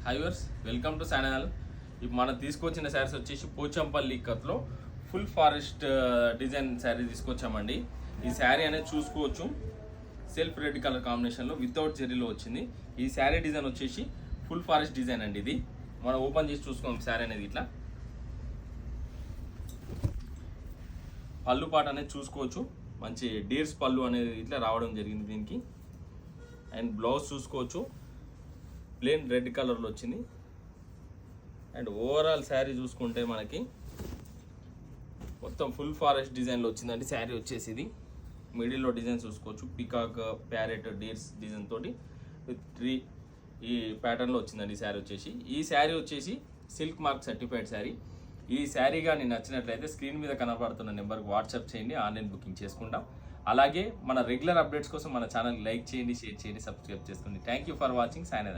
హైవర్స్ welcome to channel. ఇప్పుడు మనం తీసుకొచ్చిన శారీస్ వచ్చేసి పోచంపల్లి కత్లో ఫుల్ ఫారెస్ట్ డిజైన్ శారీ తీసుకొచ్చామండి. ఈ శారీ అనేది చూసుకోవచ్చు, సెల్ఫ్ రెడ్ కలర్ కాంబినేషన్లో వితౌట్ జెరీలో వచ్చింది. ఈ శారీ డిజైన్ వచ్చేసి ఫుల్ ఫారెస్ట్ డిజైన్ అండి. ఇది మనం ఓపెన్ చేసి చూసుకోండి. శారీ అనేది ఇట్లా పళ్ళు పాట అనేది చూసుకోవచ్చు, మంచి డీర్స్ పళ్ళు అనేది ఇట్లా రావడం జరిగింది దీనికి. అండ్ బ్లౌజ్ చూసుకోవచ్చు, ప్లెయిన్ రెడ్ కలర్లో వచ్చింది. అండ్ ఓవరాల్ శారీ చూసుకుంటే మనకి మొత్తం ఫుల్ ఫారెస్ట్ డిజైన్లో వచ్చిందండి. శారీ వచ్చేసి ఇది మిడిల్లో డిజైన్ చూసుకోవచ్చు, పికాక్ ప్యారెట్ డీర్స్ డిజైన్ తోటి విత్ ట్రీ ఈ ప్యాటర్న్లో వచ్చిందండి ఈ శారీ వచ్చేసి. ఈ శారీ వచ్చేసి సిల్క్ మార్క్ సర్టిఫైడ్ శారీ. ఈ శారీ కానీ నచ్చినట్లయితే స్క్రీన్ మీద కనబడుతున్న నెంబర్కి వాట్సాప్ చేయండి, ఆన్లైన్ బుకింగ్ చేసుకుంటాం. అలాగే మన రెగ్యులర్ అప్డేట్స్ కోసం మన ఛానల్ లైక్ చేయండి, షేర్ చేయండి, సబ్స్క్రైబ్ చేసుకోండి. Thank you for watching. Sign.